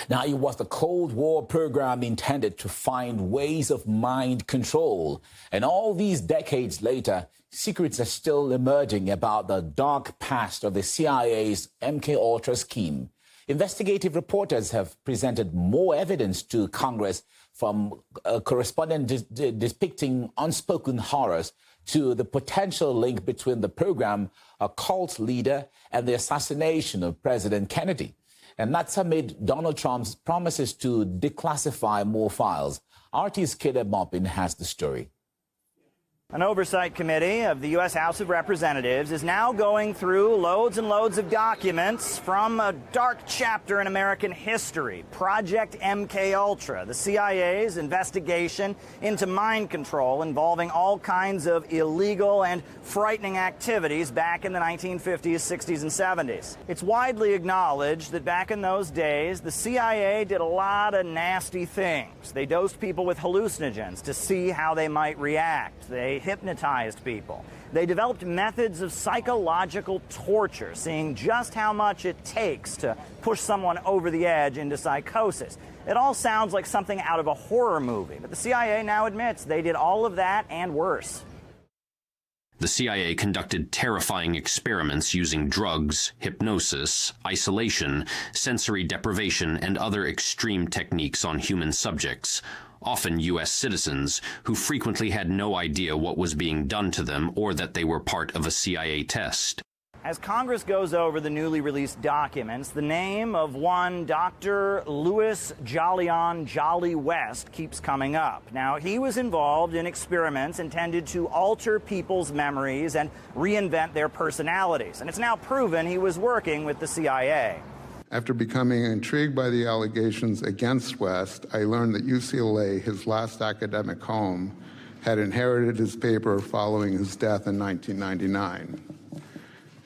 Now, it was the Cold War program intended to find ways of mind control. And all these decades later, secrets are still emerging about the dark past of the CIA's MKUltra scheme. Investigative reporters have presented more evidence to Congress, from a correspondent depicting unspoken horrors to the potential link between the program, a cult leader, and the assassination of President Kennedy. And that's amid Donald Trump's promises to declassify more files. RT's Maupin has the story. An oversight committee of the U.S. House of Representatives is now going through loads and loads of documents from a dark chapter in American history, Project MKUltra, the CIA's investigation into mind control involving all kinds of illegal and frightening activities back in the 1950s, 60s, and 70s. It's widely acknowledged that back in those days, the CIA did a lot of nasty things. They dosed people with hallucinogens to see how they might react. They hypnotized people. They developed methods of psychological torture, seeing just how much it takes to push someone over the edge into psychosis. It all sounds like something out of a horror movie, but the CIA now admits they did all of that and worse. The CIA conducted terrifying experiments using drugs, hypnosis, isolation, sensory deprivation, and other extreme techniques on human subjects, often U.S. citizens, who frequently had no idea what was being done to them or that they were part of a CIA test. As Congress goes over the newly released documents, the name of one Dr. Louis Jolyon Jolly West keeps coming up. Now, he was involved in experiments intended to alter people's memories and reinvent their personalities. And it's now proven he was working with the CIA. After becoming intrigued by the allegations against West, I learned that UCLA, his last academic home, had inherited his paper following his death in 1999.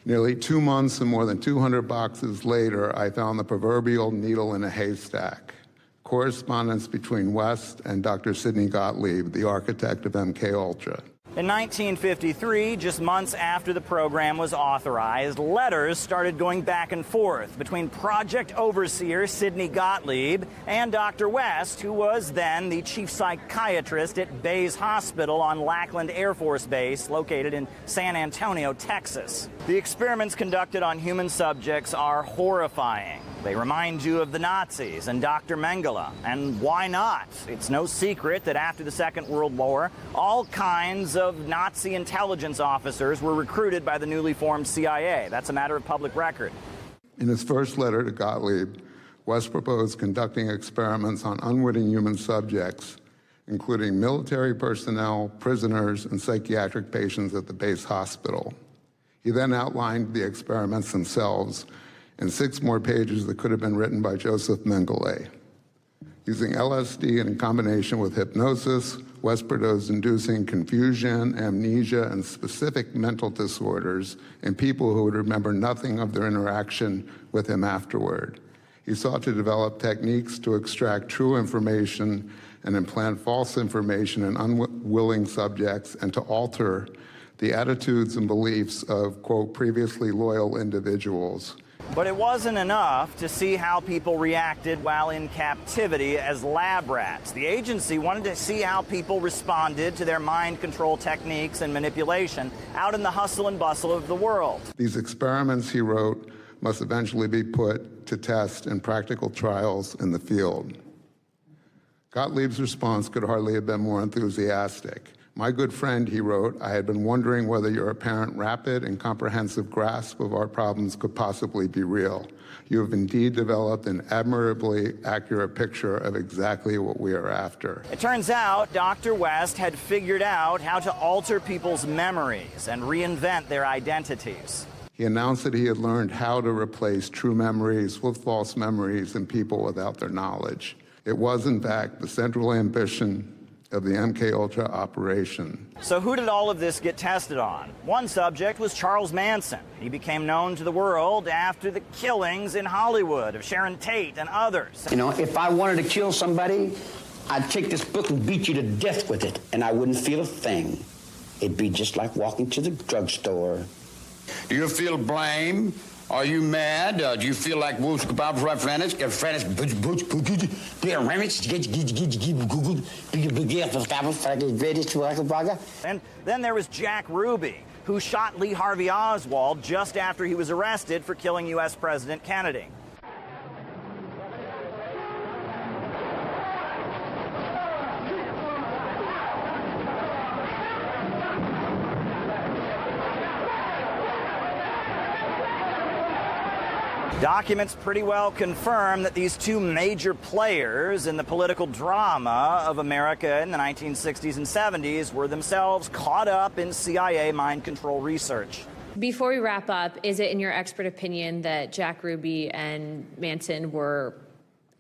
Nearly 2 months and more than 200 boxes later, I found the proverbial needle in a haystack: correspondence between West and Dr. Sidney Gottlieb, the architect of MKUltra. In 1953, just months after the program was authorized, letters started going back and forth between project overseer Sidney Gottlieb and Dr. West, who was then the chief psychiatrist at Bayes Hospital on Lackland Air Force Base, located in San Antonio, Texas. The experiments conducted on human subjects are horrifying. They remind you of the Nazis and Dr. Mengele. And why not? It's no secret that after the Second World War, all kinds of Nazi intelligence officers were recruited by the newly formed CIA. That's a matter of public record. In his first letter to Gottlieb, West proposed conducting experiments on unwitting human subjects, including military personnel, prisoners, and psychiatric patients at the Bayes Hospital. He then outlined the experiments themselves and 6 more pages that could have been written by Joseph Mengele. Using LSD in combination with hypnosis, West proposed inducing confusion, amnesia, and specific mental disorders in people who would remember nothing of their interaction with him afterward. He sought to develop techniques to extract true information and implant false information in unwilling subjects, and to alter the attitudes and beliefs of, quote, previously loyal individuals. But it wasn't enough to see how people reacted while in captivity as lab rats. The agency wanted to see how people responded to their mind control techniques and manipulation out in the hustle and bustle of the world. These experiments, he wrote, must eventually be put to test in practical trials in the field. Gottlieb's response could hardly have been more enthusiastic. My good friend, he wrote, I had been wondering whether your apparent rapid and comprehensive grasp of our problems could possibly be real. You have indeed developed an admirably accurate picture of exactly what we are after. It turns out Dr. West had figured out how to alter people's memories and reinvent their identities. He announced that he had learned how to replace true memories with false memories in people without their knowledge. It was, in fact, the central ambition of the MKUltra operation. So who did all of this get tested on? One subject was Charles Manson. He became known to the world after the killings in Hollywood of Sharon Tate and others. You know, if I wanted to kill somebody, I'd take this book and beat you to death with it, and I wouldn't feel a thing. It'd be just like walking to the drugstore. Do you feel blame Are you mad? Do you feel like Wolf's about French? And then there was Jack Ruby, who shot Lee Harvey Oswald just after he was arrested for killing U.S. President Kennedy. Documents pretty well confirm that these two major players in the political drama of America in the 1960s and 70s were themselves caught up in CIA mind control research. Before we wrap up, is it in your expert opinion that Jack Ruby and Manson were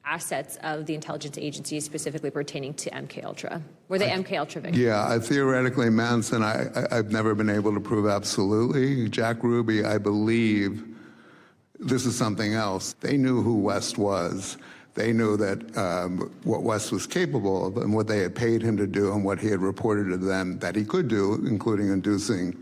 assets of the intelligence agencies specifically pertaining to MKUltra? Were they MKUltra victims? Yeah, theoretically, Manson, I've never been able to prove absolutely. Jack Ruby, I believe, this is something else. They knew who West was. They knew that what West was capable of and what they had paid him to do and what he had reported to them that he could do, including inducing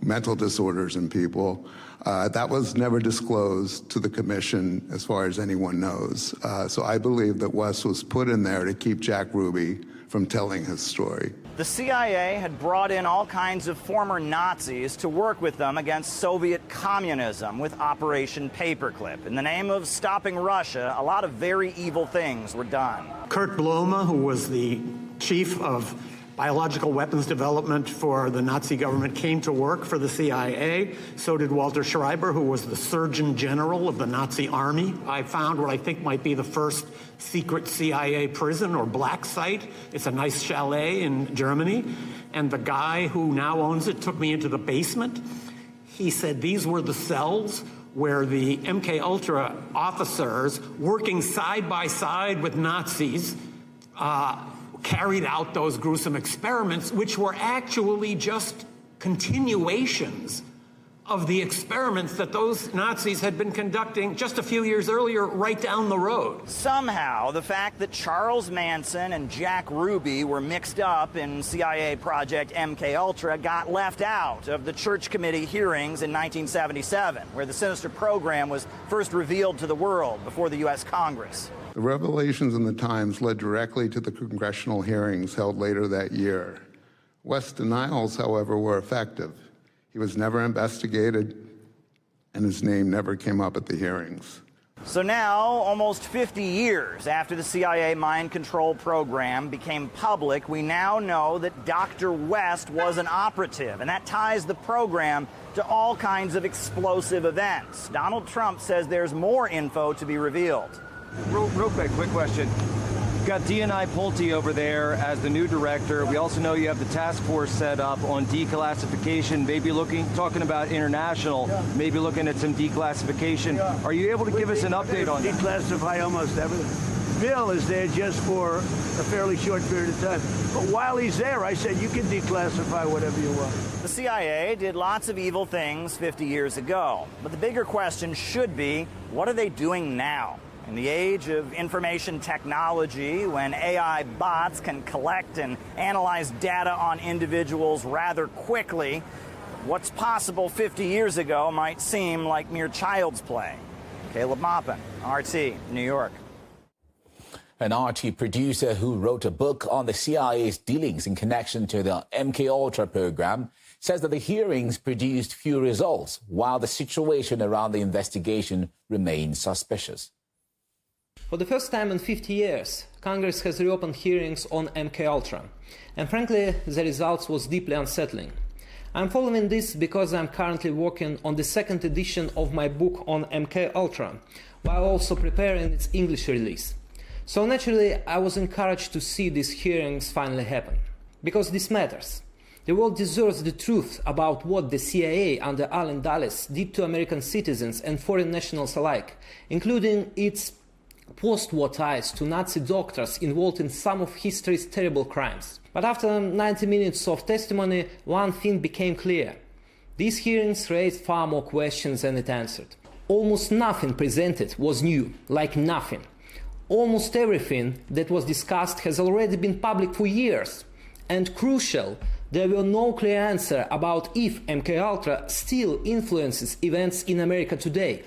mental disorders in people. That was never disclosed to the commission as far as anyone knows. So I believe that West was put in there to keep Jack Ruby from telling his story. The CIA had brought in all kinds of former Nazis to work with them against Soviet communism with Operation Paperclip. In the name of stopping Russia, a lot of very evil things were done. Kurt Blome, who was the chief of biological weapons development for the Nazi government, came to work for the CIA. So did Walter Schreiber, who was the Surgeon General of the Nazi Army. I found what I think might be the first secret CIA prison or black site. It's a nice chalet in Germany. And the guy who now owns it took me into the basement. He said these were the cells where the MKUltra officers, working side by side with Nazis, carried out those gruesome experiments, which were actually just continuations of the experiments that those Nazis had been conducting just a few years earlier right down the road. Somehow, the fact that Charles Manson and Jack Ruby were mixed up in CIA project MKUltra got left out of the Church Committee hearings in 1977, where the sinister program was first revealed to the world before the U.S. Congress. The revelations in the Times led directly to the congressional hearings held later that year. West's denials, however, were effective. He was never investigated, and his name never came up at the hearings. So now, almost 50 years after the CIA mind control program became public, we now know that Dr. West was an operative, and that ties the program to all kinds of explosive events. Donald Trump says there's more info to be revealed. Real quick question. You've got D&I Pulte over there as the new director. We also know you have the task force set up on declassification, maybe talking about international, maybe looking at some declassification. Are you able to give us an update on that? Declassify almost everything. Bill is there just for a fairly short period of time. But while he's there, I said you can declassify whatever you want. The CIA did lots of evil things 50 years ago. But the bigger question should be, what are they doing now? In the age of information technology, when AI bots can collect and analyze data on individuals rather quickly, what's possible 50 years ago might seem like mere child's play. Caleb Maupin, RT, New York. An RT producer who wrote a book on the CIA's dealings in connection to the MKUltra program says that the hearings produced few results, while the situation around the investigation remains suspicious. For the first time in 50 years, Congress has reopened hearings on MKUltra, and frankly, the results was deeply unsettling. I'm following this because I'm currently working on the second edition of my book on MKUltra, while also preparing its English release. So naturally, I was encouraged to see these hearings finally happen, because this matters. The world deserves the truth about what the CIA under Allen Dulles did to American citizens and foreign nationals alike, including its post-war ties to Nazi doctors involved in some of history's terrible crimes. But after 90 minutes of testimony, one thing became clear. These hearings raised far more questions than it answered. Almost nothing presented was new, like nothing. Almost everything that was discussed has already been public for years. And crucial, there were no clear answer about if MKUltra still influences events in America today.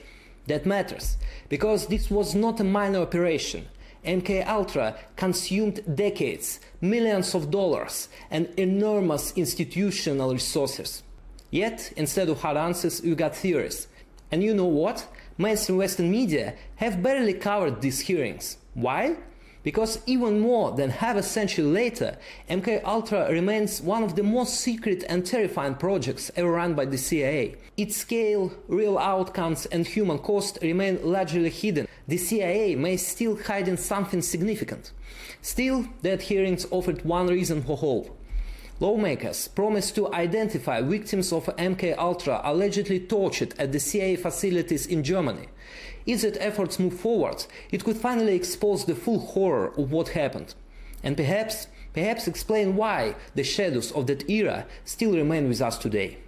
That matters, because this was not a minor operation. MKUltra consumed decades, millions of dollars, and enormous institutional resources. Yet, instead of hard answers, we got theories. And you know what? Mainstream Western media have barely covered these hearings. Why? Because even more than half a century later, MKUltra remains one of the most secret and terrifying projects ever run by the CIA. Its scale, real outcomes and human cost remain largely hidden. The CIA may still hide something significant. Still, that hearings offered one reason for hope. Lawmakers promised to identify victims of MKUltra allegedly tortured at the CIA facilities in Germany. If that efforts move forward, it could finally expose the full horror of what happened. And perhaps explain why the shadows of that era still remain with us today.